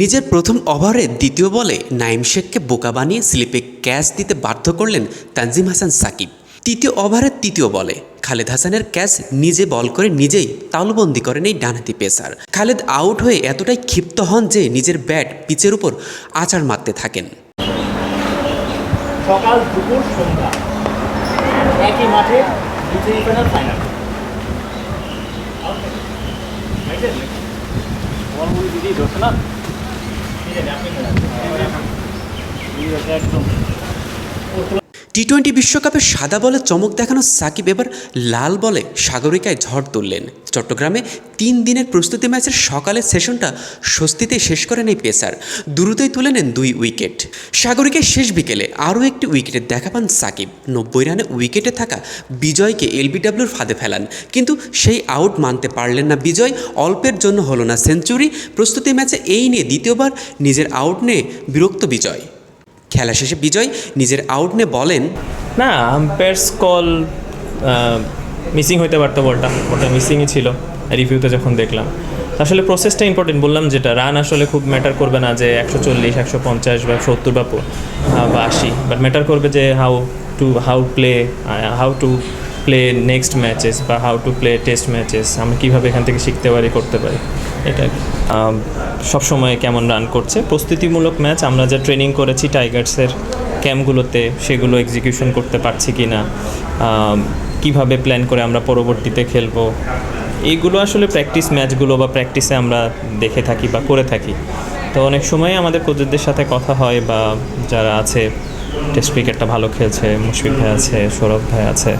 নিজের প্রথম ওভারে দ্বিতীয় বলে নাইম শেখকে বোকা বানিয়ে স্লিপে ক্যাচ দিতে বাধ্য করলেন তানজিম হাসান সাকিব। তৃতীয় ওভারের তৃতীয় বলে খালেদ হাসানের ক্যাচ নিজে বল করে নিজেই তালুবন্দি করেন এই ডানহাতি পেসার। খালেদ আউট হয়ে এতটাই ক্ষিপ্ত হন যে নিজের ব্যাট পিচের উপর আছাড় মারতে থাকেন। সকাল দুপুর সন্ধ্যা একই মাঠে সেমিফাইনাল ফাইনাল। দিদি ধরছে না একদম। টি-20 বিশ্বকাপে সাদা বলে চমক দেখানো সাকিব এবার লাল বলে সাগরিকায় ঝড় তুললেন। চট্টগ্রামে 3 দিনের প্রস্তুতি ম্যাচের সকালের সেশনটা স্বস্তিতে শেষ করেন এই পেসার। দ্রুতই তুলে নেন 2 উইকেট। সাগরিকায় শেষ বিকেলে আরও একটি উইকেটের দেখা পান সাকিব। 90 রানে উইকেটে থাকা বিজয়কে এলবিডব্লিউর ফাঁদে ফেলান, কিন্তু সেই আউট মানতে পারলেন না বিজয়। অল্পের জন্য হলো না সেঞ্চুরি। প্রস্তুতি ম্যাচে এই নিয়ে দ্বিতীয়বার নিজের আউট নিয়ে বিরক্ত বিজয়। খেলা শেষে বিজয় নিজের আউট নিয়ে বলেন, না, আম্পায়ার্স কল মিসিং হইতে পারতো, ওটা মিসিংই ছিল রিভিউতে যখন দেখলাম। আসলে প্রসেসটা ইম্পর্টেন্ট, বললাম যেটা রান আসলে খুব ম্যাটার করবে না যে 140, 150 বা 70 বা 80, বাট ম্যাটার করবে যে how to play next matches বা how to play test matches, আমরা কীভাবে এখান থেকে শিখতে পারি, করতে পারি। এটা সবসময় কেমন রান করছে। প্রস্তুতিমূলক ম্যাচ আমরা যা ট্রেনিং করেছি টাইগার্সের ক্যাম্পগুলোতে, সেগুলো এক্সিকিউশন করতে পারছি কি না, কীভাবে প্ল্যান করে আমরা পরবর্তীতে খেলবো, এইগুলো আসলে প্র্যাকটিস ম্যাচগুলো বা প্র্যাকটিসে আমরা দেখে থাকি বা করে থাকি। তো অনেক সময় আমাদের কোচদের সাথে কথা হয় বা যারা আছে টেস্ট ক্রিকেটটা ভালো খেলছে, মুশফিক ভাই আছে, সৌরভ ভাই আছে,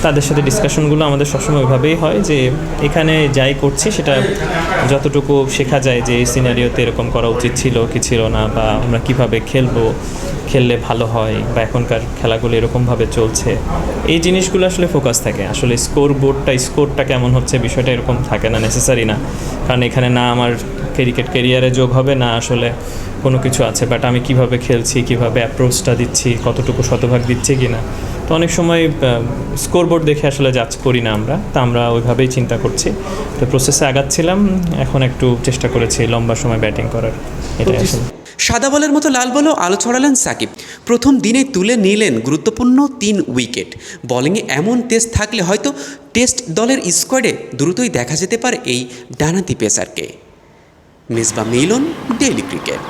তাদের সাথে ডিসকাশনগুলো আমাদের সবসময় ওইভাবেই হয় যে এখানে যাই করছি সেটা যতটুকু শেখা যায় যে এই সিনারিওতে এরকম করা উচিত ছিল কি ছিল না, বা আমরা কীভাবে খেললে ভালো হয়, বা এখনকার খেলাগুলো এরকমভাবে চলছে, এই জিনিসগুলো আসলে ফোকাস থাকে। আসলে স্কোরটা কেমন হচ্ছে বিষয়টা এরকম থাকে না, নেসেসারি না, কারণ এখানে না আমার ক্রিকেট ক্যারিয়ারে যোগ হবে না আসলে কোনো কিছু আছে, বাট আমি কিভাবে খেলছি, কিভাবে অ্যাপ্রোচটা দিচ্ছি, কতটুকু শতভাগ দিচ্ছি কি না। তো অনেক সময় স্কোরবোর্ড দেখে আসলে জাজ করি না আমরা, তা আমরা ওইভাবেই চিন্তা করছি। তো প্রসেসে আগাচ্ছিলাম, এখন একটু চেষ্টা করেছি লম্বা সময় ব্যাটিং করার। এটাই আসলে সাদা বলের মতো লাল বলেও আলো ছড়ালেন সাকিব। প্রথম দিনেই তুলে নিলেন গুরুত্বপূর্ণ 3 উইকেট। বোলিংয়ে এমন তেজ থাকলে হয়তো টেস্ট দলের স্কোয়াডে দ্রুতই দেখা যেতে পারে এই ডানহাতি পেসারকে। মিসবাহ মিলন, ডেইলি ক্রিকেট।